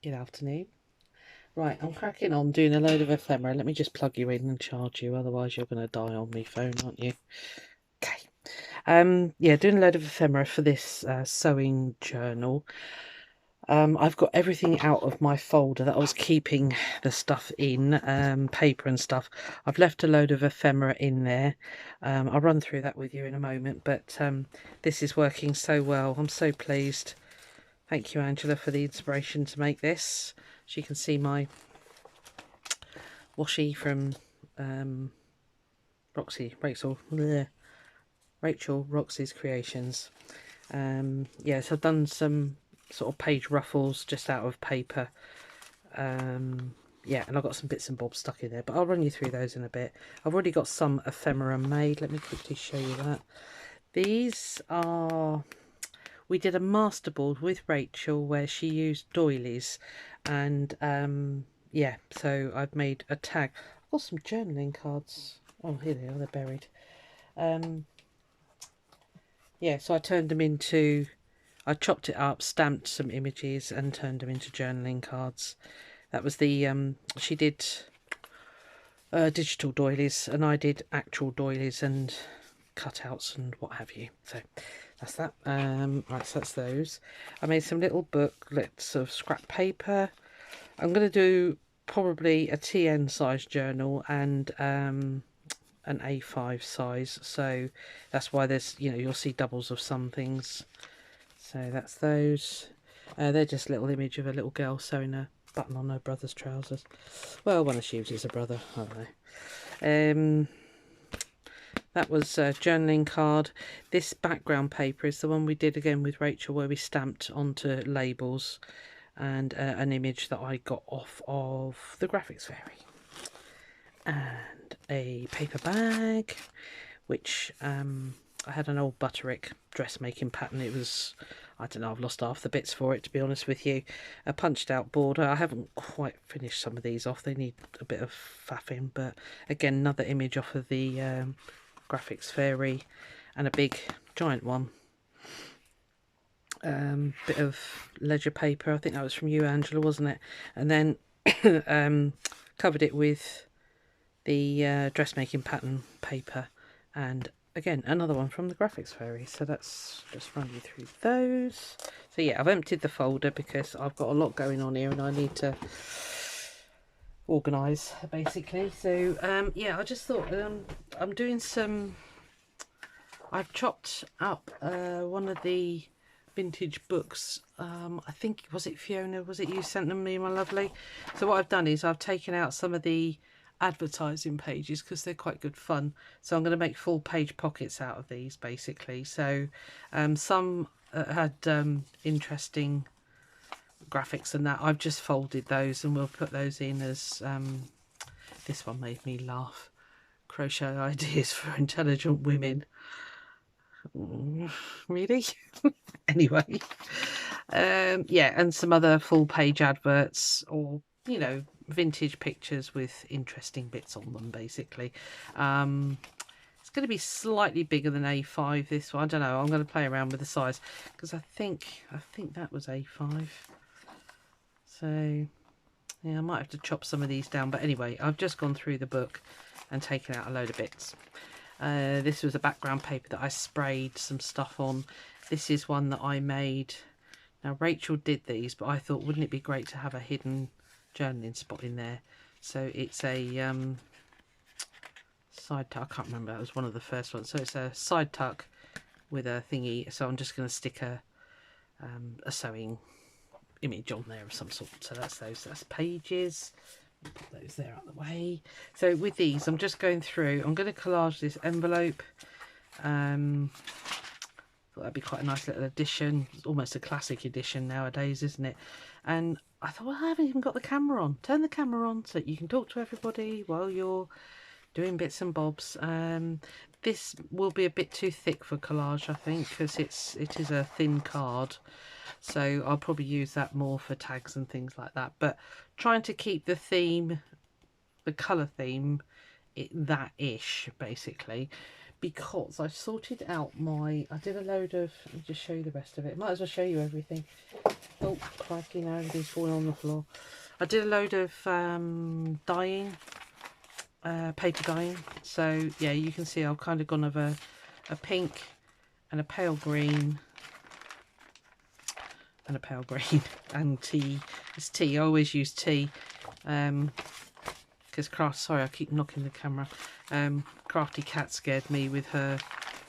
Good afternoon. Right, I'm cracking on doing a load of ephemera. Let me just plug you in and charge you, otherwise you're going to die on me phone, aren't you? Okay. Yeah, doing a load of ephemera for this sewing journal. I've got everything out of my folder that I was keeping the stuff in, paper and stuff. I've left a load of ephemera in there. I'll run through that with you in a moment, but this is working so well. I'm so pleased. Thank you, Angela, for the inspiration to make this. As you can see, my washi from Rachel Roxy's Creations. Yeah, so I've done some sort of page ruffles just out of paper. Yeah, and I've got some bits and bobs stuck in there, but I'll run you through those in a bit. I've already got some ephemera made. Let me quickly show you that. These are... We did a masterboard with Rachel where she used doilies, and yeah, so I've made a tag. I've got some journaling cards. Oh, here they are, they're buried. Yeah, so I turned them into... I chopped it up, stamped some images and turned them into journaling cards. That was the... she did digital doilies and I did actual doilies and cutouts and what have you. So that's that. Right, so that's those. I made some little booklets of scrap paper. I'm going to do probably a TN size journal and an A5 size, so that's why there's, you know, you'll see doubles of some things. So that's those. They're just a little image of a little girl sewing a button on her brother's trousers. Well, one assumes it's a brother, I don't know. That was a journaling card. This background paper is the one we did again with Rachel, where we stamped onto labels, and an image that I got off of the Graphics Fairy. And a paper bag, which I had an old Butterick dressmaking pattern. It was, I don't know, I've lost half the bits for it, to be honest with you. A punched out border. I haven't quite finished some of these off. They need a bit of faffing, but again, another image off of the Graphics Fairy, and a big giant one. Bit of ledger paper. I think that was from you, Angela, wasn't it? And then covered it with the dressmaking pattern paper, and again another one from the Graphics Fairy. So that's just run you through those. So yeah, I've emptied the folder because I've got a lot going on here and I need to organise basically. So yeah, I just thought I'm doing some... I've chopped up one of the vintage books. I think, was it Fiona? Was it you sent them me, my lovely? So what I've done is I've taken out some of the advertising pages because they're quite good fun. So I'm going to make full page pockets out of these basically. So some had interesting graphics and that. I've just folded those and we'll put those in as... this one made me laugh. Crochet ideas for intelligent women. Really? Anyway, yeah, and some other full page adverts, or, you know, vintage pictures with interesting bits on them basically. It's going to be slightly bigger than A5, this one. I don't know, I'm going to play around with the size because I think that was A5. So yeah, I might have to chop some of these down, but anyway, I've just gone through the book and taken out a load of bits. This was a background paper that I sprayed some stuff on. This is one that I made. Now Rachel did these, but I thought, wouldn't it be great to have a hidden journaling spot in there? So it's a side tuck. I can't remember, it was one of the first ones. So it's a side tuck with a thingy. So I'm just going to stick a sewing image on there of some sort. So that's those. That's pages. Put those there out of the way. So with these, I'm just going through. I'm going to collage this envelope. Thought that'd be quite a nice little addition. It's almost a classic edition nowadays, isn't it? And I thought, well, I haven't even got the camera on. Turn the camera on so you can talk to everybody while you're doing bits and bobs. This will be a bit too thick for collage, I think, because it is a thin card. So I'll probably use that more for tags and things like that. But trying to keep the theme, the colour theme, that-ish, basically. Because I've sorted out my... I did a load of... Let me just show you the rest of it. Might as well show you everything. Oh, crikey, now everything's falling on the floor. I did a load of dyeing, paper dyeing. So, yeah, you can see I've kind of gone over a pink and a pale green and a pale green and tea. It's tea. I always use tea. Because sorry, I keep knocking the camera. Crafty Cat scared me with her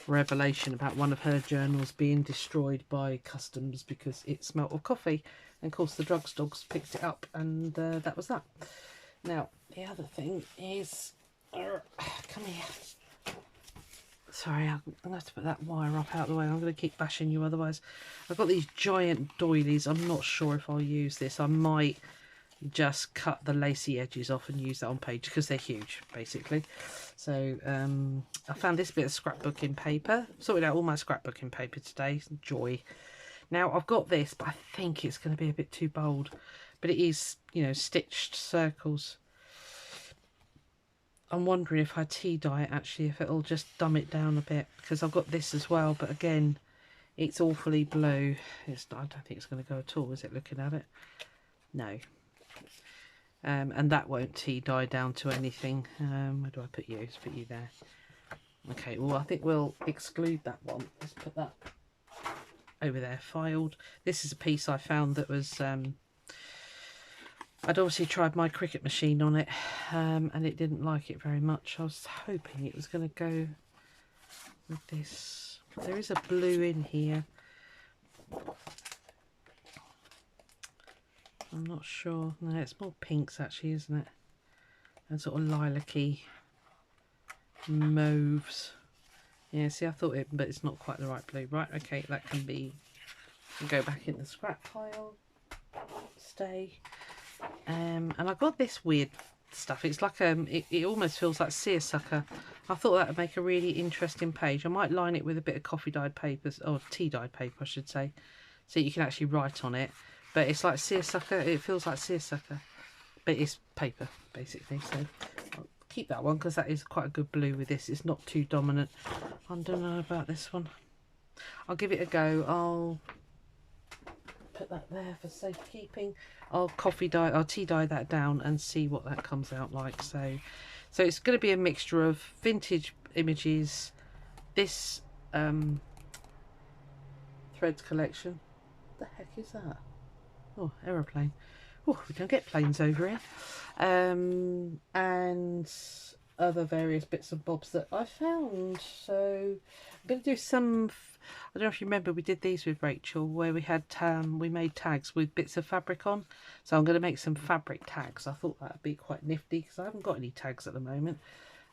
revelation about one of her journals being destroyed by customs because it smelt of coffee, and of course the drugs dogs picked it up, and that was that. Now the other thing is, come here. Sorry, I'm gonna have to put that wire up out of the way. I'm gonna keep bashing you otherwise. I've got these giant doilies. I'm not sure if I'll use this. I might just cut the lacy edges off and use that on page because they're huge basically. So I found this bit of scrapbooking paper, sorted out all my scrapbooking paper today. Joy. Now I've got this, but I think it's going to be a bit too bold, but it is, you know, stitched circles. I'm wondering if I tea dye it actually, if it'll just dumb it down a bit, because I've got this as well, but again it's awfully blue. I don't think it's going to go at all, is it, looking at it? No. And that won't tea dye down to anything. Where do I put you? Let's put you there. Okay, well I think we'll exclude that one. Let's put that over there, filed. This is a piece I found that was, I'd obviously tried my Cricut machine on it, and it didn't like it very much. I was hoping it was going to go with this. There is a blue in here. I'm not sure. No, it's more pinks actually, isn't it? And sort of lilac-y mauves. Yeah, see, I thought it, but it's not quite the right blue. Right, okay, that can be, go back in the scrap pile. Stay. And I got this weird stuff. It's like, it almost feels like seersucker. I thought that would make a really interesting page. I might line it with a bit of coffee dyed paper, or tea dyed paper, I should say, so you can actually write on it. But it's like seersucker. It feels like seersucker, but it's paper basically. So I'll keep that one because that is quite a good blue with this. It's not too dominant. I don't know about this one. I'll give it a go. I'll put that there for safekeeping. I'll tea dye that down and see what that comes out like. So it's going to be a mixture of vintage images, this threads collection. What the heck is that? Oh, aeroplane. Oh, we don't get planes over here. And other various bits and bobs that I found. So I'm going to do some, I don't know if you remember, we did these with Rachel where we had we made tags with bits of fabric on. So I'm going to make some fabric tags. I thought that would be quite nifty because I haven't got any tags at the moment.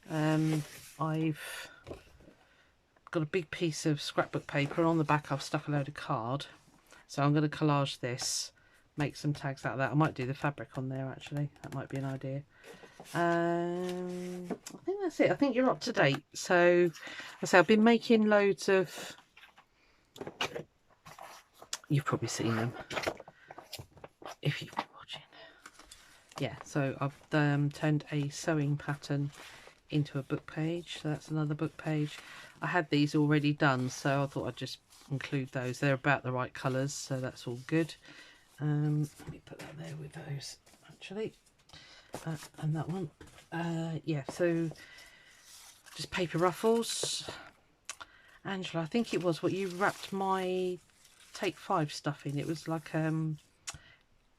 I've got a big piece of scrapbook paper, and on the back I've stuck a load of card. So I'm going to collage this, make some tags out of that. I might do the fabric on there actually. That might be an idea. I think that's it. I think you're up to date. So I say I've been making loads of, you've probably seen them if you've been watching. Yeah, so I've turned a sewing pattern into a book page. So that's another book page. I had these already done, so I thought I'd just include those. They're about the right colours, so that's all good. Let me put that there with those actually, and that one. Yeah, so just paper ruffles. Angela, I think it was what you wrapped my Take 5 stuff in. It was like I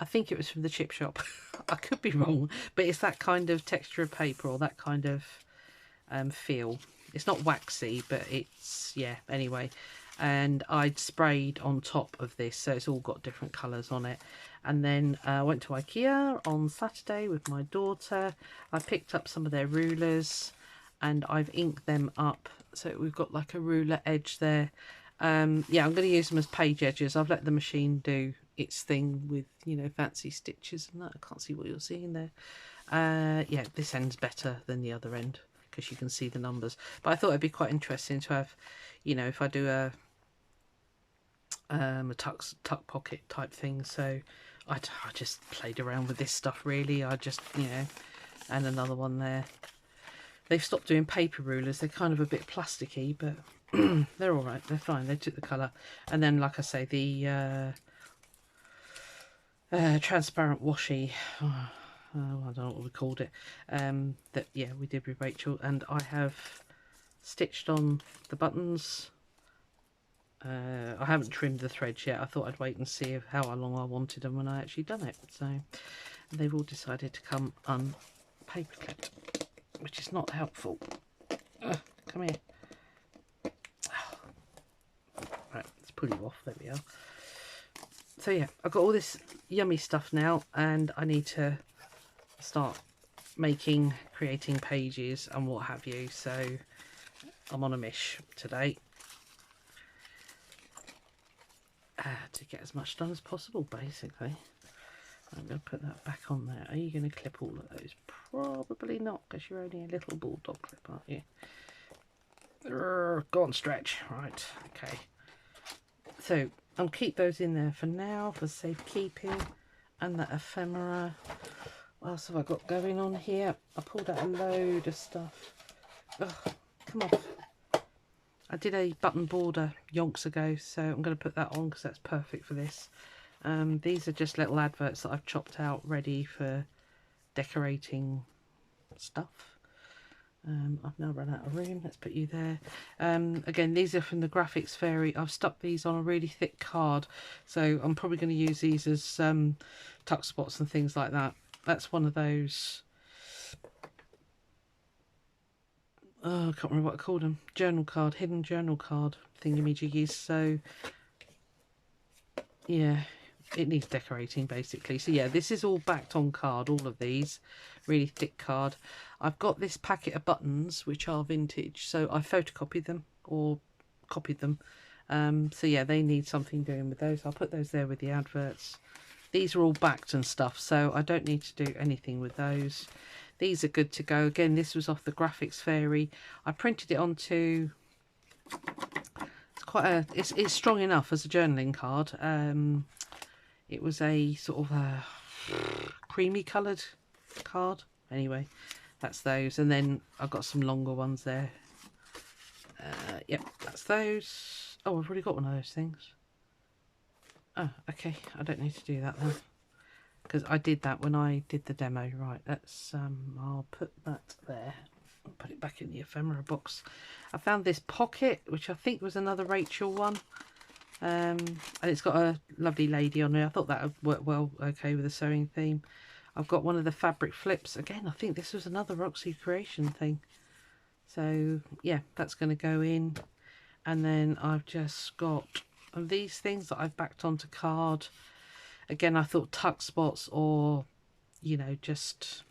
think it was from the chip shop. I could be wrong, but it's that kind of texture of paper, or that kind of feel. It's not waxy, but it's, yeah, anyway. And I'd sprayed on top of this, so it's all got different colours on it. And then I went to IKEA on Saturday with my daughter. I picked up some of their rulers and I've inked them up, so we've got like a ruler edge there. Yeah, I'm going to use them as page edges. I've let the machine do its thing with, you know, fancy stitches and that. I can't see what you're seeing there. Yeah, this end's better than the other end because you can see the numbers. But I thought it'd be quite interesting to have, you know, if I do a tuck pocket type thing. So I just played around with this stuff really. I just, you know, and another one there. They've stopped doing paper rulers. They're kind of a bit plasticky, but they're all right. They're fine. They took the colour. And then, like I say, the transparent washi. I don't know what we called it. That, yeah, we did with Rachel, and I have stitched on the buttons. I haven't trimmed the threads yet. I thought I'd wait and see how long I wanted them when I actually done it. So they've all decided to come paper clipped, which is not helpful. Come here. Right, let's pull you off. There we are. So yeah, I've got all this yummy stuff now, and I need to start creating pages and what have you. So I'm on a mish today to get as much done as possible, basically. I'm going to put that back on there. Are you going to clip all of those? Probably not, because you're only a little bulldog clip, aren't you? Go on, stretch. Right, okay. So I'll keep those in there for now for safekeeping. And that ephemera. What else have I got going on here? I pulled out a load of stuff. Ugh, come off. I did a button border yonks ago, so I'm going to put that on because that's perfect for this. These are just little adverts that I've chopped out ready for decorating stuff. I've now run out of room. Let's put you there. Again, these are from the Graphics Fairy. I've stuck these on a really thick card, so I'm probably going to use these as tuck spots and things like that. That's one of those, oh, I can't remember what I called them, journal card, hidden journal card thingamajiggies. So yeah, it needs decorating basically. So yeah, this is all backed on card, all of these, really thick card. I've got this packet of buttons which are vintage, so I photocopied them or copied them. So yeah, they need something doing with those. I'll put those there with the adverts. These are all backed and stuff, so I don't need to do anything with those. These are good to go. Again, this was off the Graphics Fairy. I printed it onto, it's quite a, it's strong enough as a journaling card. It was a sort of a creamy coloured card. Anyway, that's those. And then I've got some longer ones there. Yep, that's those. Oh, I've already got one of those things. Oh, okay. I don't need to do that then, because I did that when I did the demo. Right, let's I'll put that there. I'll put it back in the ephemera box. I found this pocket, which I think was another Rachel one. And it's got a lovely lady on there. I thought that would work well, okay, with the sewing theme. I've got one of the fabric flips. Again, I think this was another Roxy Creation thing. So yeah, that's going to go in. And then I've just got these things that I've backed onto card. Again, I thought tuck spots or, you know, just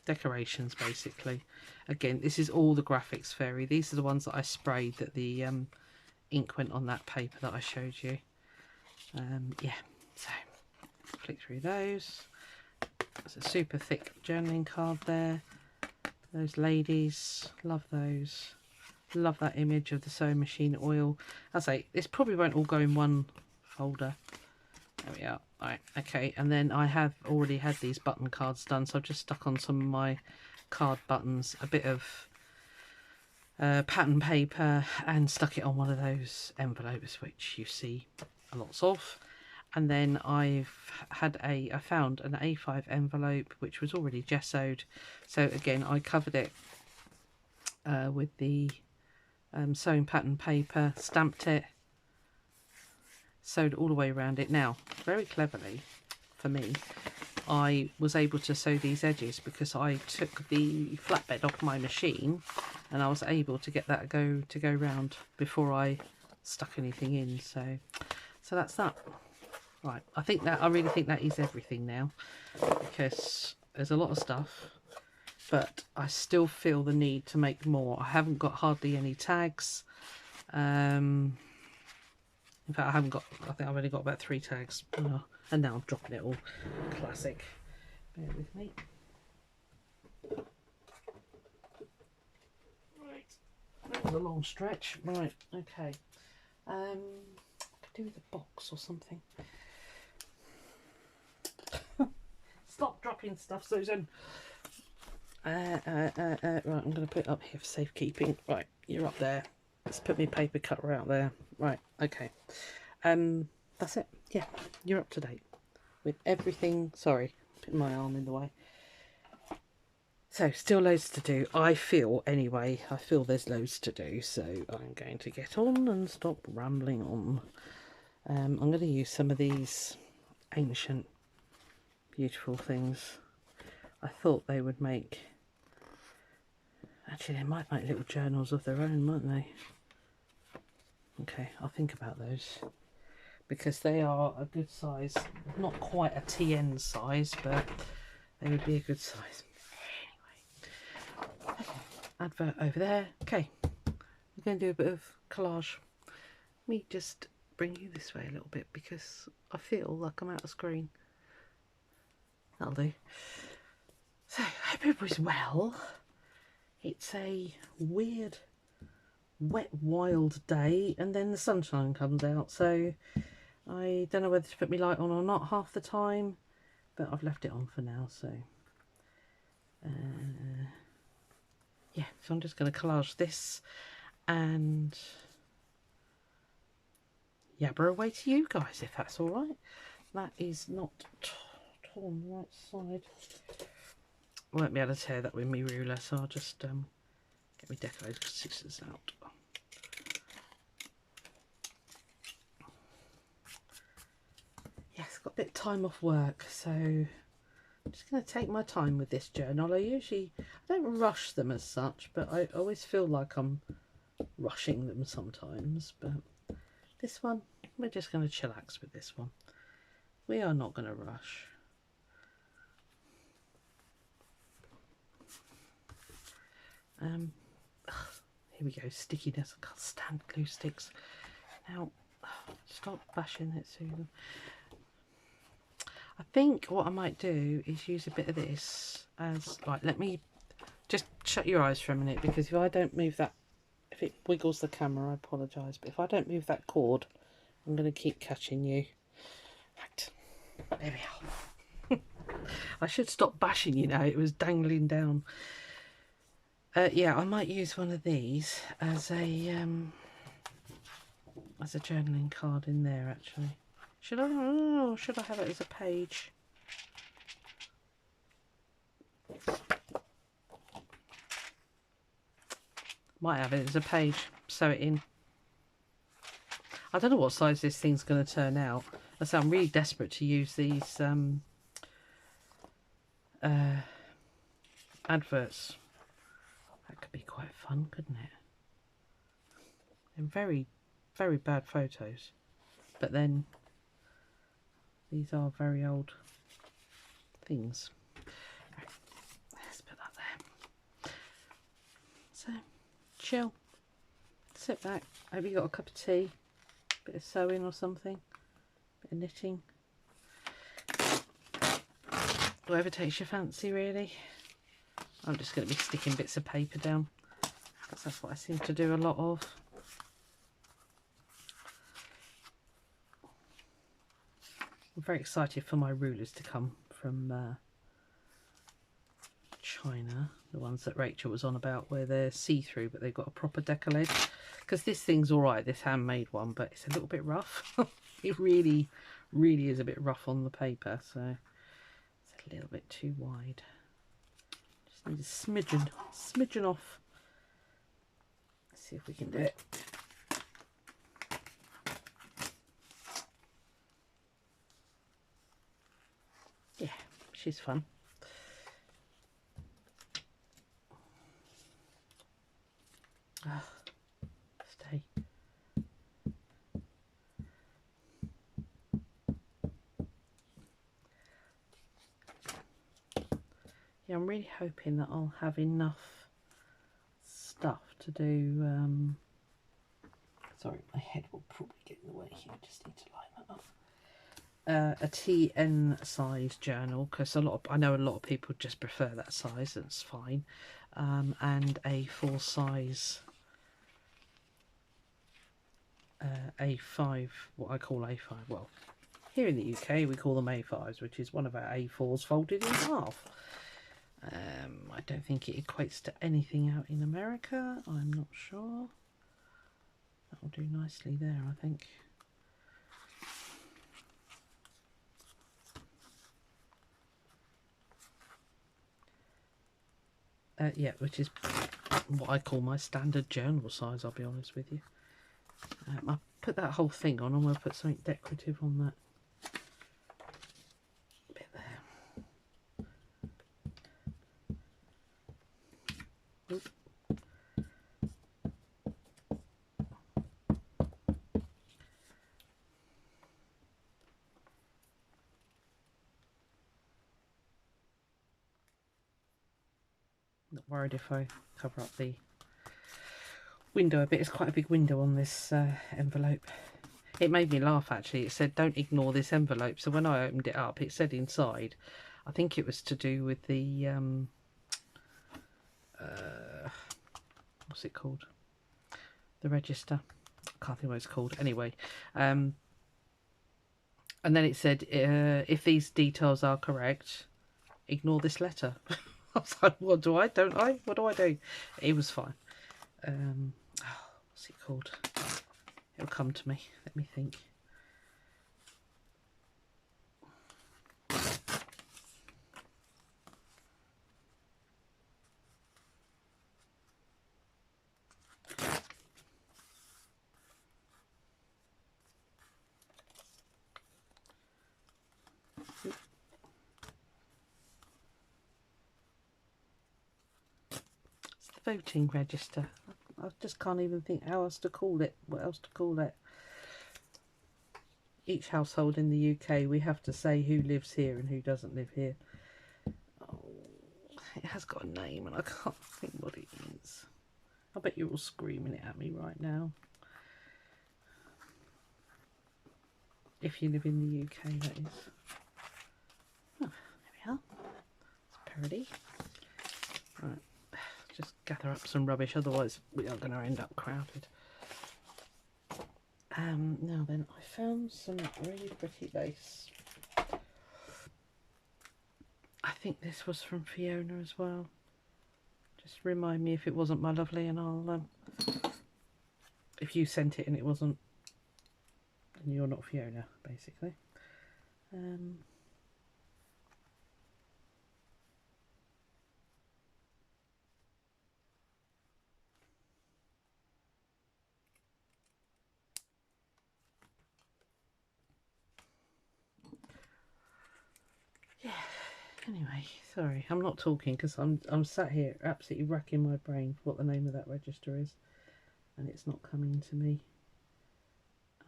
decorations basically. Again, this is all the Graphics Fairy. These are the ones that I sprayed that the ink went on that paper that I showed you. Yeah, so flick through those. There's a super thick journaling card there. Those ladies, love those. Love that image of the sewing machine oil. I say this probably won't all go in one folder. There we are. Right, okay, and then I have already had these button cards done, so I've just stuck on some of my card buttons, a bit of pattern paper, and stuck it on one of those envelopes which you see lots of. And then I found an A5 envelope which was already gessoed, so again I covered it with the sewing pattern paper, stamped it, sewed all the way around it. Now, very cleverly for me, I was able to sew these edges because I took the flatbed off my machine and I was able to get that to go round before I stuck anything in. So that's that. Right, I really think that is everything now, because there's a lot of stuff, but I still feel the need to make more. I haven't got hardly any tags. In fact, I think I've only got about 3 tags. Oh, and now I'm dropping it all. Classic. Bear with me. Right. That was a long stretch. Right, okay. Could do with a box or something. Stop dropping stuff, Susan. Right, I'm going to put it up here for safekeeping. Right, you're up there. Let's put my paper cutter out there. Right, okay. That's it. yeah, you're up to date with everything. Sorry, putting my arm in the way. So, still loads to do. I feel, anyway, I feel there's loads to do. So, I'm going to get on and stop rambling on. I'm going to use some of these ancient, beautiful things. I thought they would make... Actually, they might make little journals of their own, mightn't they? Okay, I'll think about those. Because they are a good size. Not quite a TN size, but they would be a good size. Anyway. Okay, advert over there. Okay, we're going to do a bit of collage. Let me just bring you this way a little bit because I feel like I'm out of screen. That'll do. So, hope everybody's well. It's a weird, wet, wild day, and then the sunshine comes out, so I don't know whether to put my light on or not half the time, but I've left it on for now, so yeah, so I'm just going to collage this and yabber away to you guys, if that's all right. That is not torn the right side. I won't be able to tear that with my ruler, so I'll just get my decorator scissors out. Yes, got a bit of time off work, so I'm just going to take my time with this journal. I don't rush them as such, but I always feel like I'm rushing them sometimes. But this one, we're just going to chillax with this one. We are not going to rush. Here we go, stickiness. I can't stand glue sticks. Now, stop bashing it soon. I think what I might do is use a bit of this as, like, let me just shut your eyes for a minute, because if I don't move that, if it wiggles the camera, I apologise, but if I don't move that cord, I'm going to keep catching you. Right, there we are. I should stop bashing, you know, it was dangling down. Yeah, I might use one of these as a journaling card in there, actually. Should I? Oh, should I have it as a page? Might have it as a page. Sew it in. I don't know what size this thing's going to turn out. I'm really desperate to use these adverts. That could be quite fun, couldn't it? And very, very bad photos. But then these are very old things. Right, let's put that there. So, chill. Sit back. Hope you got a cup of tea. Bit of sewing or something. Bit of knitting. Whatever takes your fancy, really. I'm just going to be sticking bits of paper down, because that's what I seem to do a lot of. I'm very excited for my rulers to come from China, the ones that Rachel was on about, where they're see-through but they've got a proper decal edge. Because this thing's alright, this handmade one, but it's a little bit rough. It really, really is a bit rough on the paper, so it's a little bit too wide. Need a smidgen off. Let's see if we can do it. Yeah, she's fun. Stay. Yeah, I'm really hoping that I'll have enough stuff to do. Sorry, my head will probably get in the way here. I just need to line that up. A TN size journal, because I know a lot of people just prefer that size. That's fine. And a full size A5, what I call A5. Well, here in the UK we call them A5s, which is one of our A4s folded in half. I don't think it equates to anything out in America. I'm not sure. That will do nicely there, I think. Yeah, which is what I call my standard journal size, I'll be honest with you. I'll put that whole thing on and we'll put something decorative on that bit there. Oop. Not worried if I cover up the window a bit. It's quite a big window on this envelope. It made me laugh actually. It said don't ignore this envelope. So when I opened it up, it said inside, I think it was to do with the what's it called? The register. I can't think what it's called. Anyway, and then it said if these details are correct, ignore this letter. I was like, what do I? Don't I? What do I do? It was fine. What's it called? It'll come to me. Let me think. Voting register. I just can't even think how else to call it. What else to call it? Each household in the UK, we have to say who lives here and who doesn't live here. Oh, it has got a name and I can't think what it is. I bet you're all screaming it at me right now. If you live in the UK, that is. Oh, there we are. It's pretty. Right. Just gather up some rubbish, otherwise we are going to end up crowded. Now then, I found some really pretty lace. I think this was from Fiona as well. Just remind me if it wasn't, my lovely, and I'll if you sent it and it wasn't, then you're not Fiona, basically. Yeah. Anyway, sorry, I'm not talking because I'm sat here absolutely racking my brain for what the name of that register is, and it's not coming to me.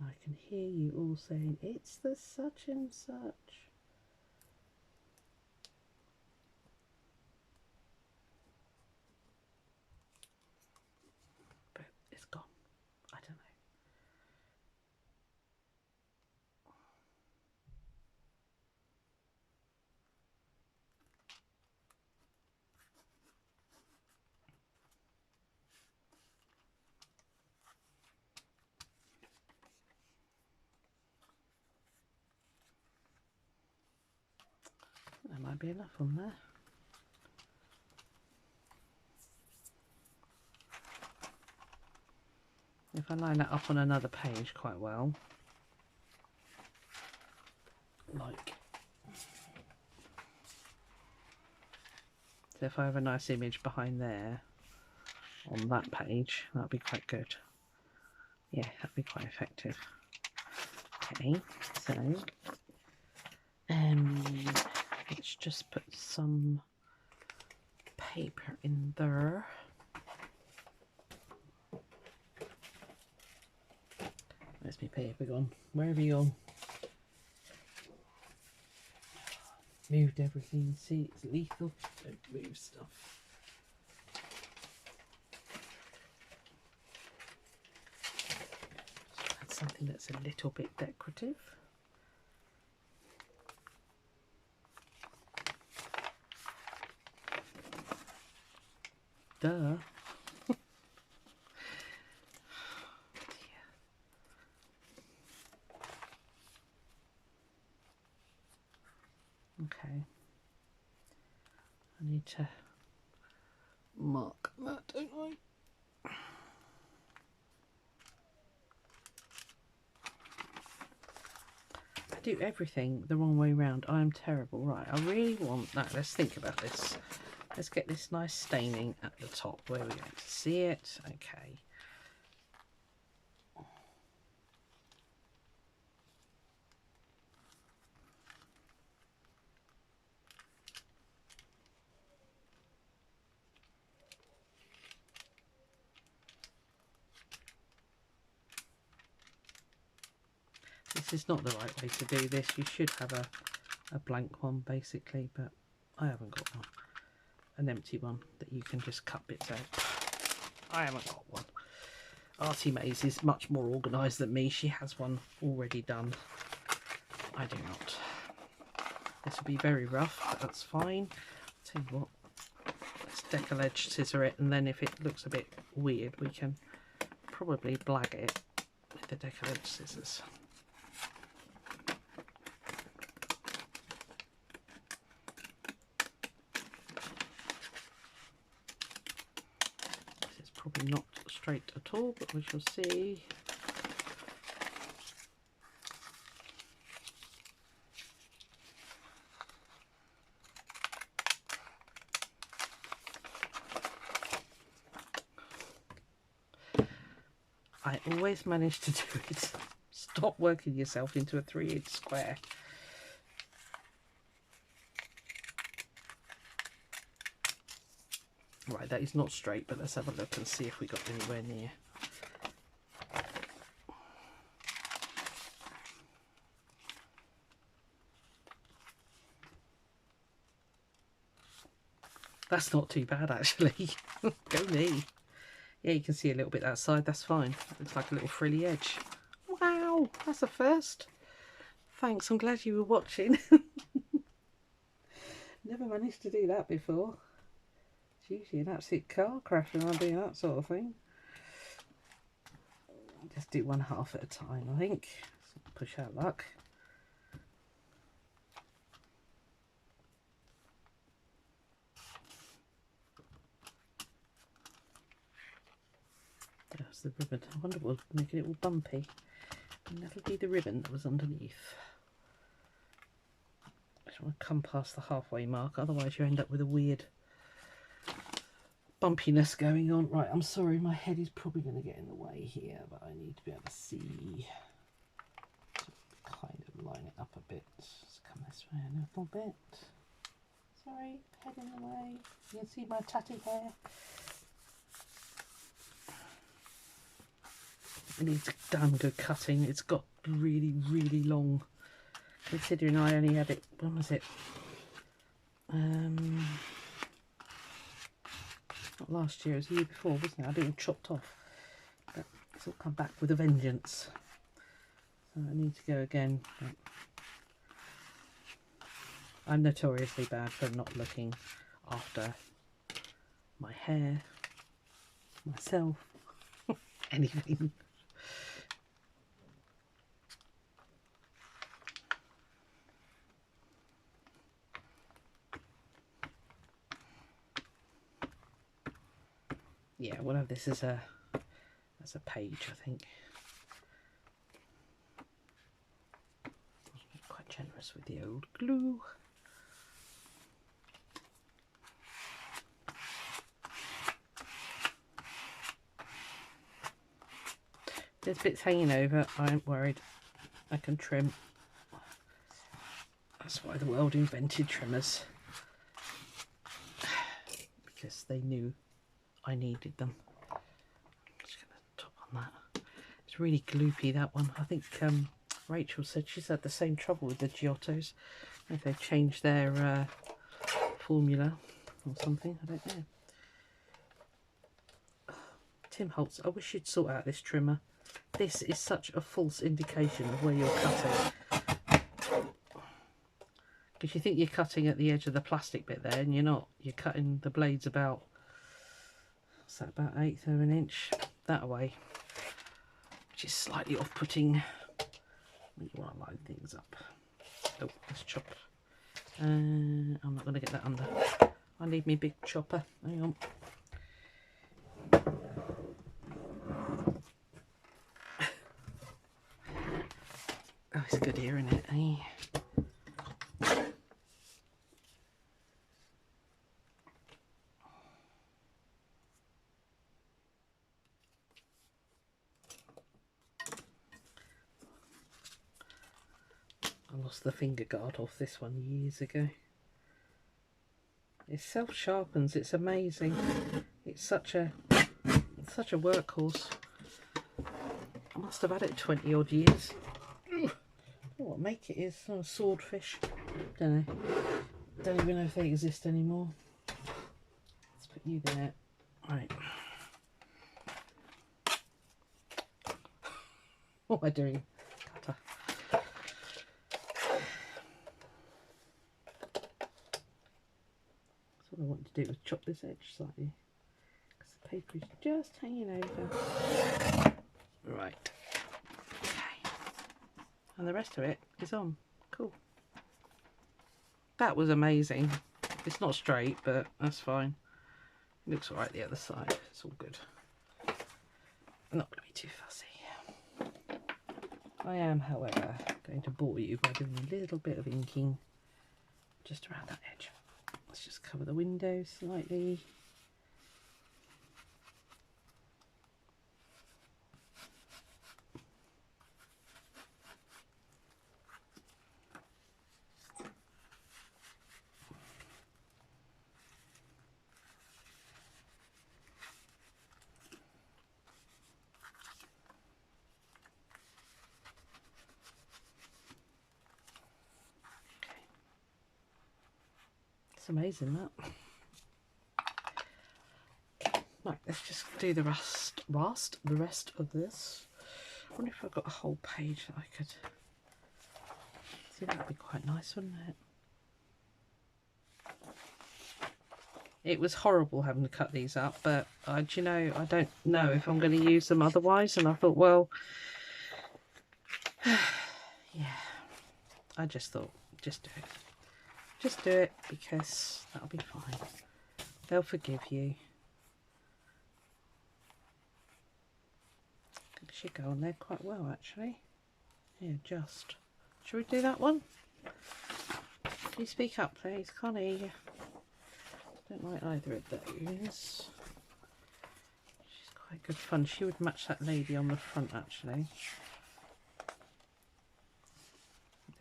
I can hear you all saying it's the such and such. But it's gone. I don't know. There might be enough on there. If I line that up on another page quite well, like, so if I have a nice image behind there on that page, that'd be quite good. Yeah, that'd be quite effective. Okay, so let's just put some paper in there. Where's my paper gone? Where have you gone? Moved everything. See, it's lethal. Don't move stuff. Add something that's a little bit decorative. Duh. Okay, I need to mark that, don't I? I do everything the wrong way round. I am terrible. Right, I really want that. Let's think about this. Let's get this nice staining at the top where we're going to see it. Okay. This is not the right way to do this. You should have a blank one basically, but I haven't got one. An empty one that you can just cut bits out. I haven't got one. Artie Maze is much more organised than me. She has one already done. I do not. This will be very rough, but that's fine. I'll tell you what, let's Collage scissor it, and then if it looks a bit weird, we can probably blag it with the Collage scissors. This is probably not straight at all, but we shall see. I always manage to do it. Stop working yourself into a 3-inch square. Right, that is not straight, but let's have a look and see if we got anywhere near. That's not too bad actually. Go me. Yeah, you can see a little bit that side, that's fine. It looks like a little frilly edge. Wow, that's a first. Thanks, I'm glad you were watching. Never managed to do that before. It's usually an absolute car crash when I do that sort of thing. Just do one half at a time, I think. Push out luck. There's the ribbon. I wonder what will make it all bumpy. And that'll be the ribbon that was underneath. I just want to come past the halfway mark, otherwise you end up with a weird bumpiness going on. Right, I'm sorry, my head is probably going to get in the way here, but I need to be able to see. Kind of line it up a bit. Just come this way a little bit. Sorry, head in the way. You can see my tatty hair. It needs damn good cutting. It's got really, really long. Considering I only had it, when was it? Not last year, it was the year before, wasn't it? I had it all chopped off. But it's all come back with a vengeance. So I need to go again. I'm notoriously bad for not looking after my hair, myself, anything. Yeah, we'll have this as a page, I think. Quite generous with the old glue. There's bits hanging over, I ain't worried. I can trim. That's why the world invented trimmers. Because they knew I needed them. Just going to top on that. It's really gloopy, that one. I think Rachel said she's had the same trouble with the Giottos. If they've changed their formula or something, I don't know. Tim Holtz, I wish you'd sort out this trimmer. This is such a false indication of where you're cutting. Because you think you're cutting at the edge of the plastic bit there, and you're not. You're cutting the blades about, what's that, about 1/8 of an inch that way, which is slightly off-putting when you want to line things up. Oh, let's chop. I'm not going to get that under. I need me big chopper. Hang on. Oh, it's good here, isn't it? lost the finger guard off this one years ago. It self-sharpens, it's amazing. It's such a workhorse. I must have had it 20 odd years. Oh, what make it is, oh, a swordfish. Don't know. Don't even know if they exist anymore. Let's put you there. Right. What am I doing? Cutter. What I wanted to do was chop this edge slightly because the paper is just hanging over. Right. Okay. And the rest of it is on. Cool. That was amazing. It's not straight, but that's fine. It looks alright the other side. It's all good. I'm not going to be too fussy. I am, however, going to bore you by doing a little bit of inking just around that edge. Let's just cover the window slightly. It's amazing, that. Right, let's just do the rest of this. I wonder if I've got a whole page that I could see. That would be quite nice, wouldn't it? It was horrible having to cut these up, but do you know, I don't know if I'm going to use them otherwise, and I thought, well, yeah, I just thought, just do it. Just do it, because that'll be fine. They'll forgive you. I think it should go on there quite well, actually. Yeah, just. Shall we do that one? Can you speak up, please? Can't hear you. Don't like either of those. She's quite good fun. She would match that lady on the front, actually.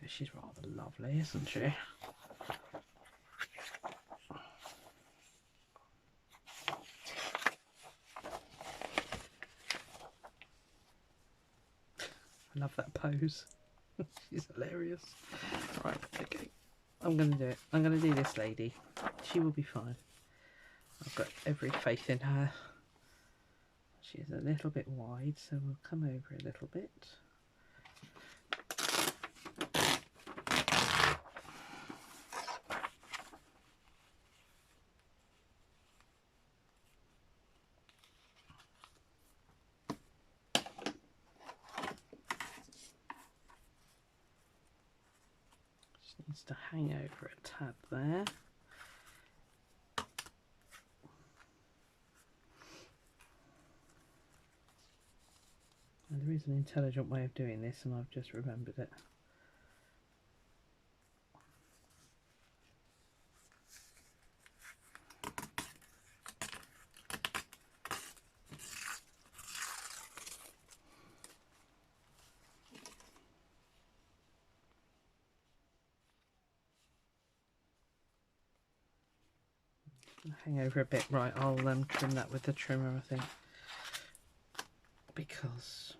She's rather lovely, isn't she? I love that pose. She's hilarious. Right, okay. I'm going to do it. I'm going to do this lady. She will be fine. I've got every faith in her. She is a little bit wide, so we'll come over a little bit. Needs to hang over a tab there. And there is an intelligent way of doing this, and I've just remembered it. Hang over a bit. Right, I'll trim that with the trimmer, I think, because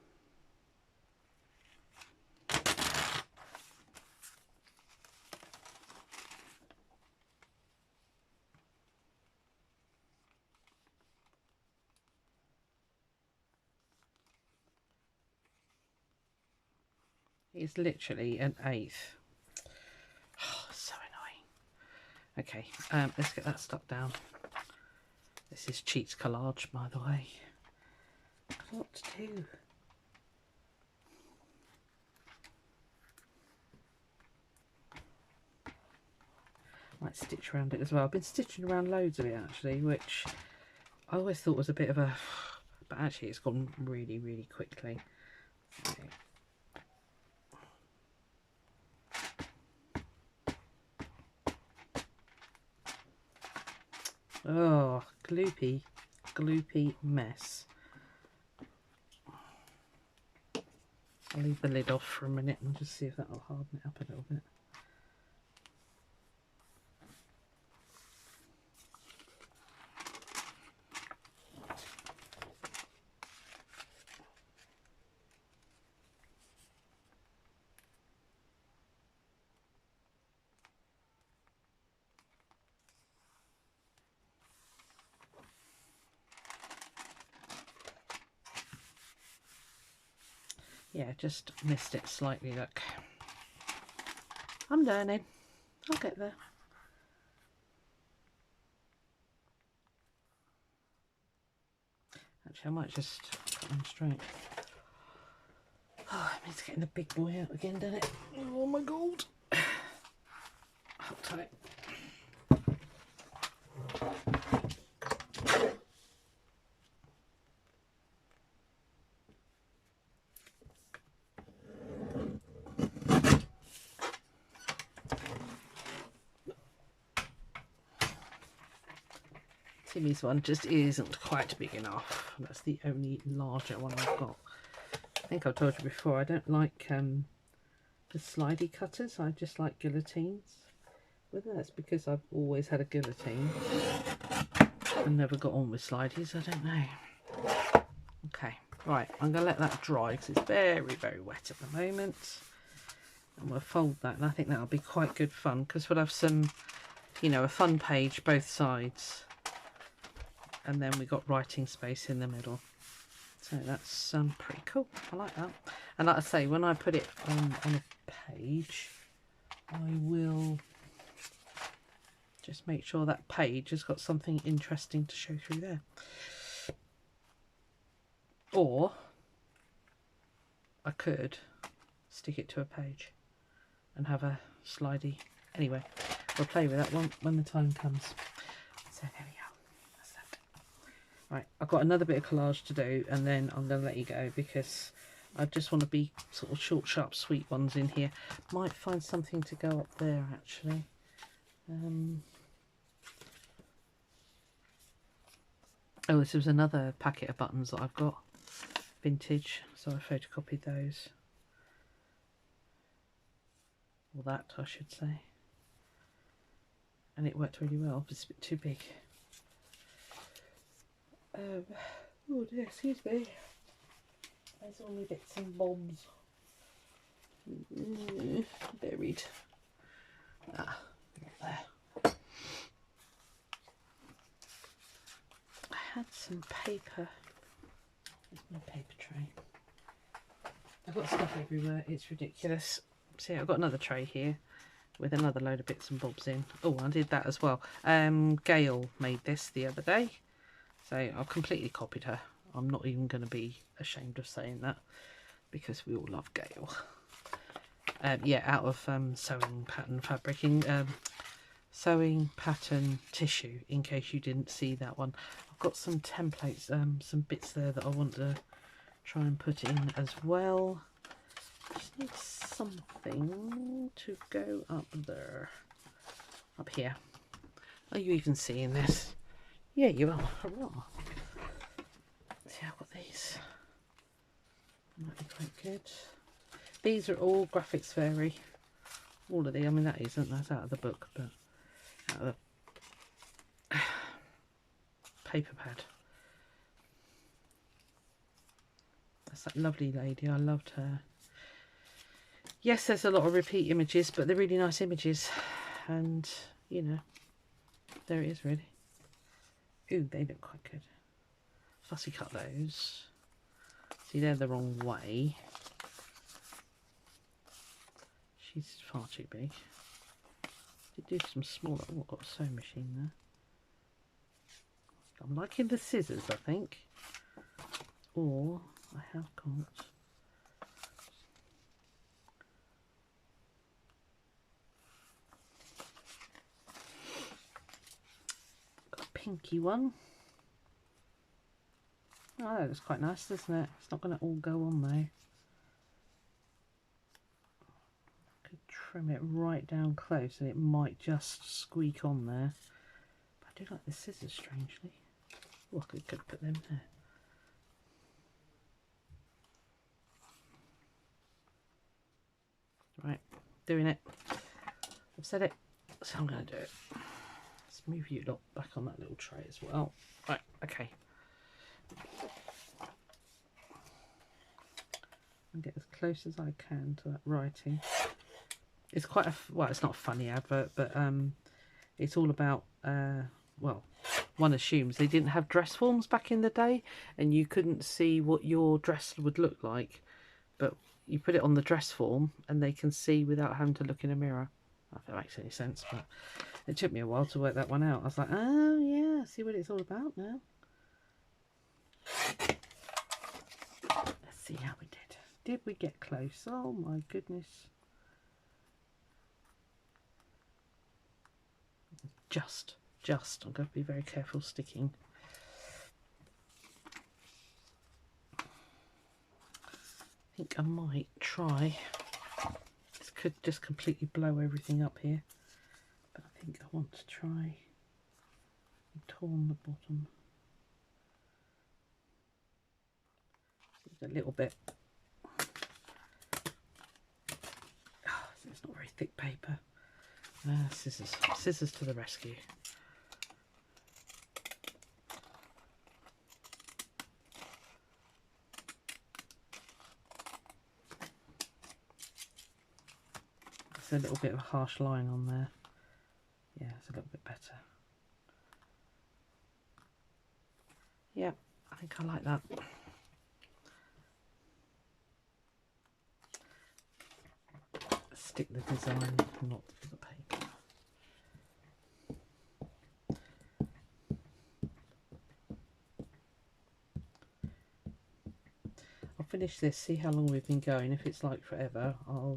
it's literally an eighth. Oh, so annoying. Okay, let's get that stuck down. This is Cheats Collage, by the way. I don't know what to do. Might stitch around it as well. I've been stitching around loads of it, actually, which I always thought was a bit of a... But actually it's gone really, really quickly. Okay. Oh, gloopy mess. I'll leave the lid off for a minute and just see if that will harden it up a little bit. Yeah, just missed it slightly, look. I'm learning. I'll get there. Actually, I might just cut them straight. Oh, it means getting the big boy out again, doesn't it? Oh my god. Hold tight. Timmy's one just isn't quite big enough. That's the only larger one I've got. I think I've told you before, I don't like the slidey cutters. I just like guillotines. Whether that's because I've always had a guillotine and never got on with slideys, I don't know. Okay, right, I'm going to let that dry because it's very, very wet at the moment. And we'll fold that, and I think that'll be quite good fun because we'll have some, you know, a fun page both sides. And then we got writing space in the middle. So that's pretty cool. I like that. And like I say, when I put it on a page, I will just make sure that page has got something interesting to show through there. Or I could stick it to a page and have a slidey. Anyway, we'll play with that one when the time comes. So there we go. Right, I've got another bit of collage to do and then I'm going to let you go because I just want to be sort of short, sharp, sweet ones in here. Might find something to go up there actually. Oh, this was another packet of buttons that I've got. Vintage, so I photocopied those. Or that, I should say. And it worked really well, but it's a bit too big. Oh dear, excuse me. There's all my bits and bobs. Buried. Ah, there. I had some paper. There's my paper tray. I've got stuff everywhere, it's ridiculous. See, I've got another tray here with another load of bits and bobs in. Oh, I did that as well. Gail made this the other day. So I've completely copied her. I'm not even going to be ashamed of saying that because we all love Gail. Yeah, out of sewing pattern fabricing, sewing pattern tissue, in case you didn't see that one. I've got some templates, some bits there that I want to try and put in as well. Just need something to go up there. Up here. Are you even seeing this? Yeah, you are. Hurrah. See, I've got these. Might be quite good. These are all Graphics Fairy. All of these. I mean, that's out of the book, but out of the paper pad. That's that lovely lady. I loved her. Yes, there's a lot of repeat images, but they're really nice images. And, you know, there it is, really. Ooh, they look quite good. Fussy cut those. See, they're the wrong way. She's far too big. Did do some smaller. Oh, I've got a sewing machine there. I'm liking the scissors, I think. Or I have got a pinky one. Oh, that looks quite nice, doesn't it? It's not going to all go on though. Could trim it right down close and it might just squeak on there. But I do like the scissors, strangely. Oh, I could put them there. Right, doing it. I've said it, so I'm going to do it. Let's move you lot back on that little tray as well. Right, okay. And get as close as I can to that writing. It's quite a, well, it's not a funny advert, but it's all about, well, one assumes they didn't have dress forms back in the day, and you couldn't see what your dress would look like, but you put it on the dress form and they can see without having to look in a mirror. I don't know if that makes any sense, but it took me a while to work that one out. I was like, oh yeah, I see what it's all about now. Let's see how we did. Did we get close? Oh my goodness. Just. I'm going to be very careful sticking. I think I might try. This could just completely blow everything up here. But I think I want to try and torn the bottom. A little bit. Oh, it's not very thick paper. Scissors to the rescue. There's a little bit of a harsh line on there. Yeah, it's a little bit better. Yeah, I think I like that. Stick the design, not the paper. I'll finish this, see how long we've been going. If it's like forever, I'll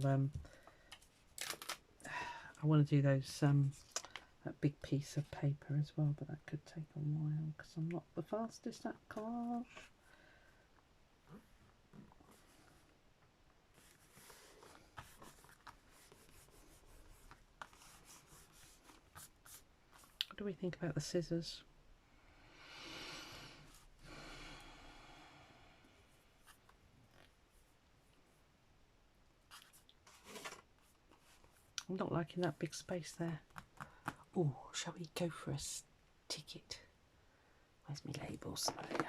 I want to do those that big piece of paper as well, but that could take a while because I'm not the fastest at collage. What do we think about the scissors? I'm not liking that big space there. Oh, shall we go for a ticket? Where's my labels? There we go.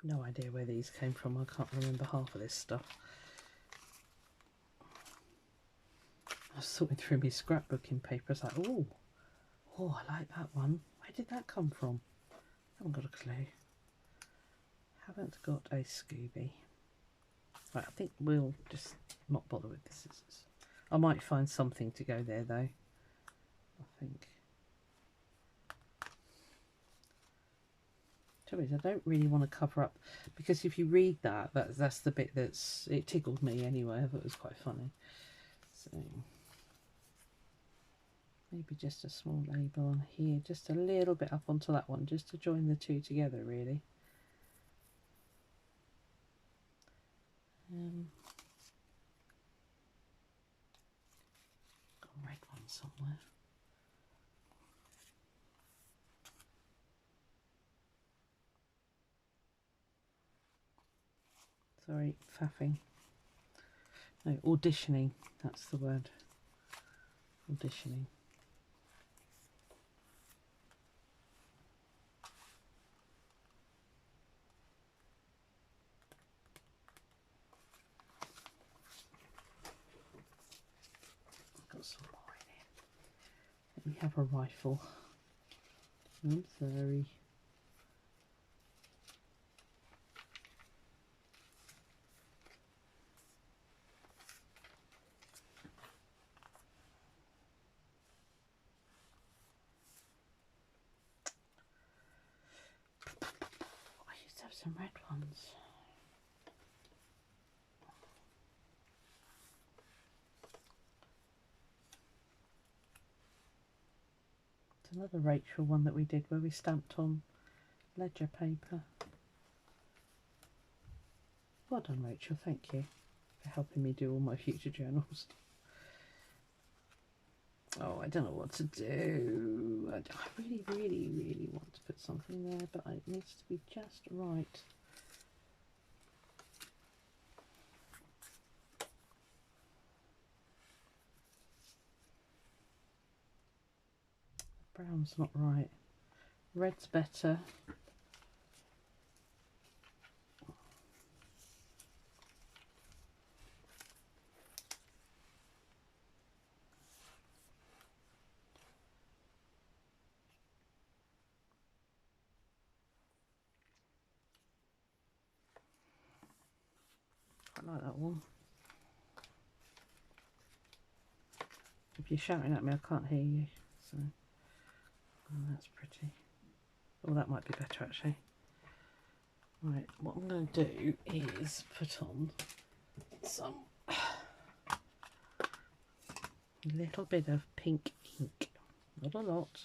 No idea where these came from. I can't remember half of this stuff. I was sorting through my scrapbooking paper. I was like, oh, I like that one. Where did that come from? Haven't got a clue. Haven't got a Scooby. Right, I think we'll just not bother with the scissors. I might find something to go there though. I think. Trouble is, I don't really want to cover up, because if you read that's the bit it tickled me anyway. I thought it was quite funny. So maybe just a small label on here, just a little bit up onto that one, just to join the two together really. Got a red one somewhere. Sorry, faffing. No, auditioning, that's the word. Auditioning. Got some more in here. We have a rifle. I'm sorry. I used to have some red ones. It's another Rachel one that we did where we stamped on ledger paper. Well done, Rachel, thank you for helping me do all my future journals. Oh, I don't know what to do. I really, really, really want to put something there, but it needs to be just right. Brown's not right. Red's better. I like that one. If you're shouting at me, I can't hear you. So, oh, that's pretty. Oh, that might be better actually. Right, what I'm going to do is put on some little bit of pink ink. Not a lot,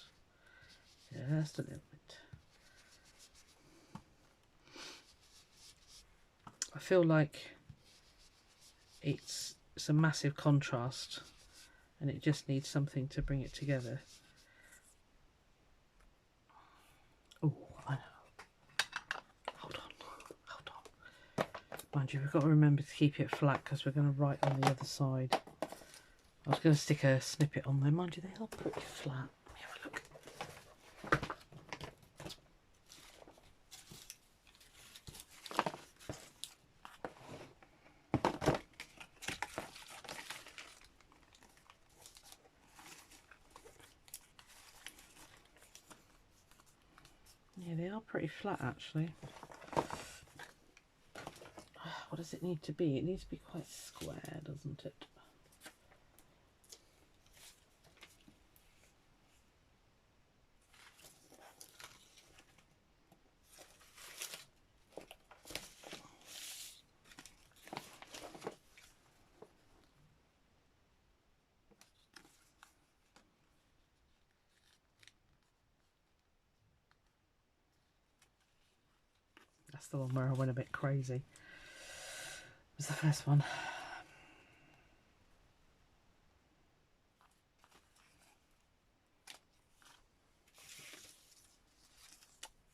just a little bit. I feel like it's a massive contrast and it just needs something to bring it together. Oh, I know. Hold on. Mind you, we've got to remember to keep it flat because we're going to write on the other side. I was going to stick a snippet on there. Mind you, they are pretty flat. Let me have a look. Yeah, they are pretty flat actually. What does it need to be? It needs to be quite square, doesn't it? That's the one where I went a bit crazy. It was the first one.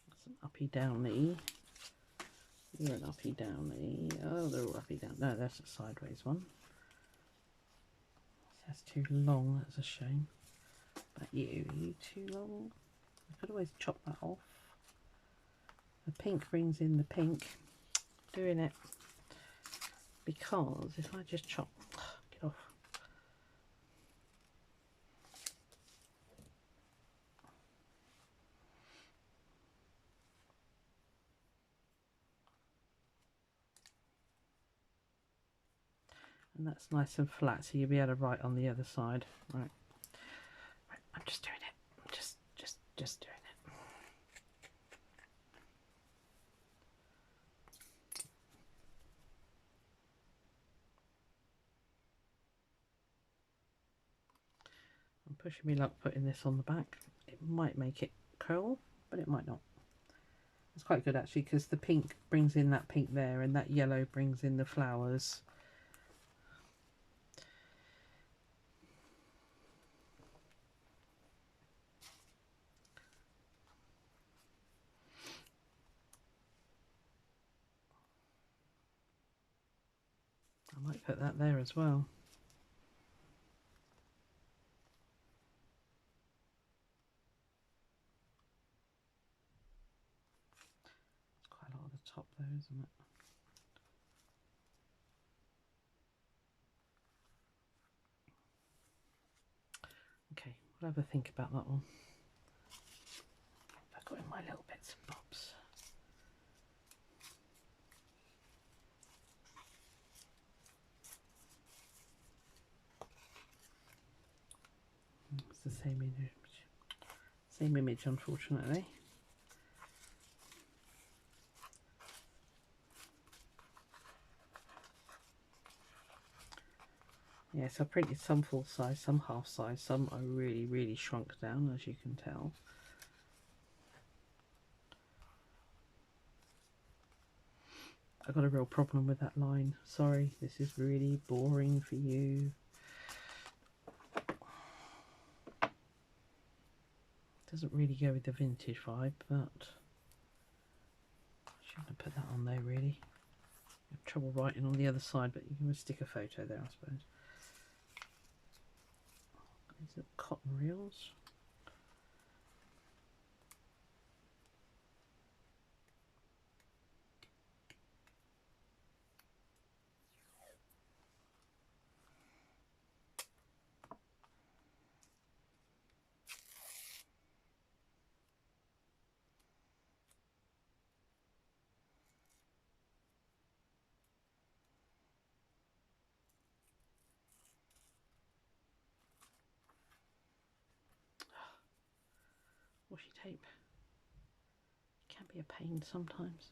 That's an uppy downy. You're an uppy downy. Oh, they're all uppy down. No, that's a sideways one. That's too long. That's a shame. But you too long. I could always chop that off. The pink brings in the pink. Doing it because if I just chop, get off. And that's nice and flat, so you'll be able to write on the other side. Right. I'm just doing it. I'm just doing it. I'm pushing me luck putting this on the back. It might make it curl, but it might not. It's quite good actually because the pink brings in that pink there and that yellow brings in the flowers. I might put that there as well. It's quite a lot of the top there, isn't it? Okay, we'll have a think about that one. I've got in my little bits and bobs. It's the same image, unfortunately. Yes, I printed some full size, some half size, some I really, really shrunk down, as you can tell. I've got a real problem with that line. Sorry, this is really boring for you. Doesn't really go with the vintage vibe, but I shouldn't have put that on there really. I have trouble writing on the other side, but you can stick a photo there, I suppose. These are cotton reels. Washi tape can be a pain sometimes.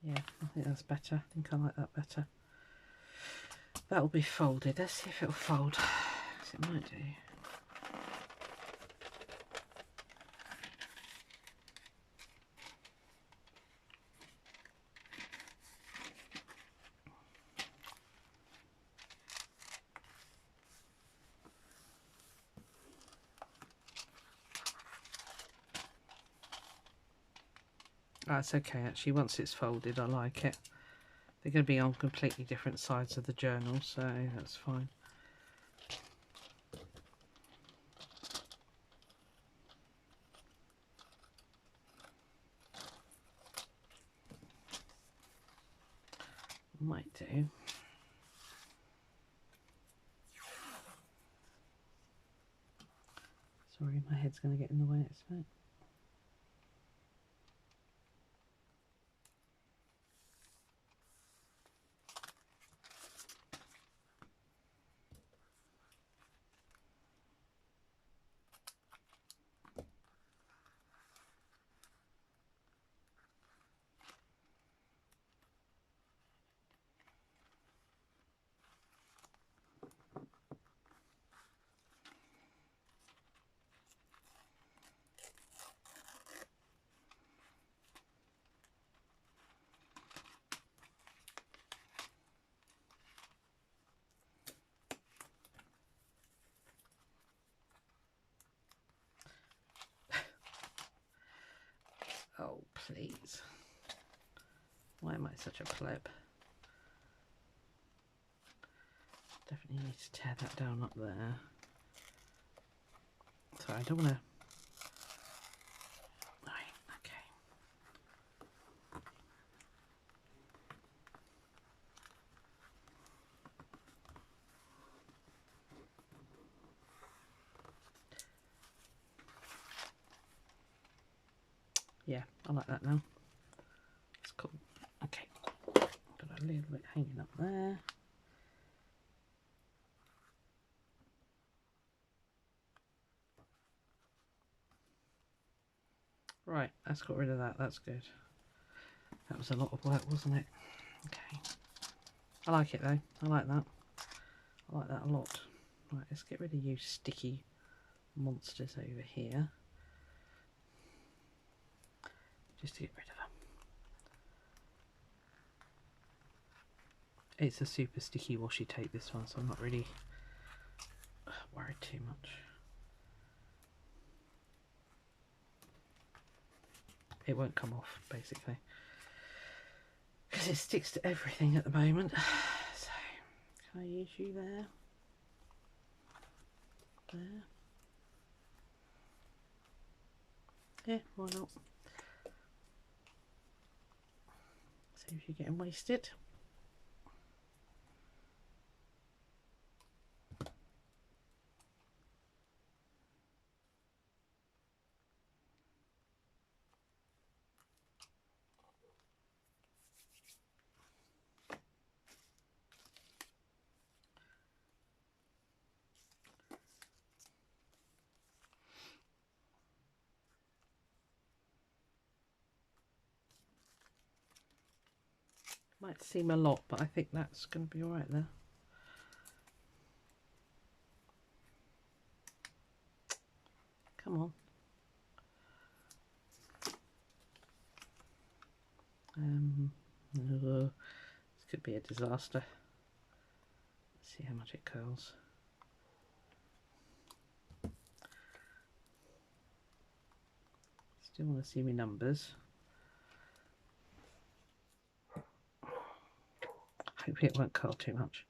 Yeah, I think that's better. I think I like that better. That'll be folded. Let's see if it'll fold. Yes, it might do. That's okay actually, once it's folded I like it. They're going to be on completely different sides of the journal, so that's fine. Might do. Sorry, my head's going to get in the way, I expect. Oh, please. Why am I such a pleb? Definitely need to tear that down up there. So I don't want to... Right, okay. Yeah, I like that now. It's cool. Okay. Got a little bit hanging up there. Right, let's got rid of that. That's good. That was a lot of work, wasn't it? Okay. I like it though. I like that. I like that a lot. Right, let's get rid of you sticky monsters over here. Just to get rid of them. It's a super sticky washi tape, this one, so I'm not really worried too much. It won't come off, basically, because it sticks to everything at the moment. So, can I use you there? There. Yeah, why not? See if you're getting wasted. Might seem a lot, but I think that's going to be all right there. Come on. This could be a disaster. Let's see how much it curls. Still want to see my numbers. Hopefully it won't curl too much.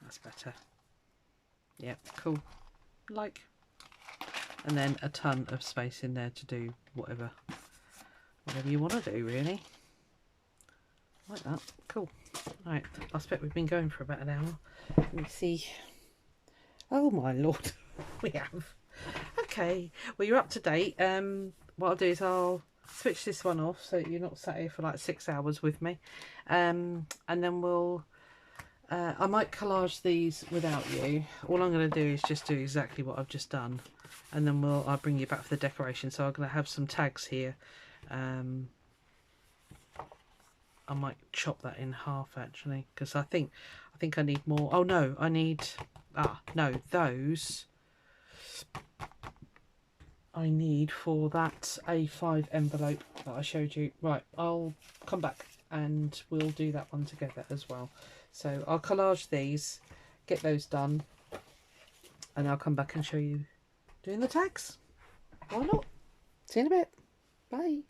That's better. Yep, cool. Like. And then a ton of space in there to do whatever you want to do, really. Like that. Cool. Right, I expect we've been going for about an hour. Let me see. Oh my lord, we have. Okay, well, you're up to date. What I'll do is I'll switch this one off so you're not sat here for like 6 hours with me. And then we'll I might collage these without you. All I'm going to do is just do exactly what I've just done, and then I'll bring you back for the decoration. So I'm going to have some tags here. I might chop that in half actually, because I think I need more. Oh no, I need those I need for that A5 envelope that I showed you. Right, I'll come back and we'll do that one together as well. So I'll collage these, get those done, and I'll come back and show you doing the tags. Why not? See you in a bit. Bye.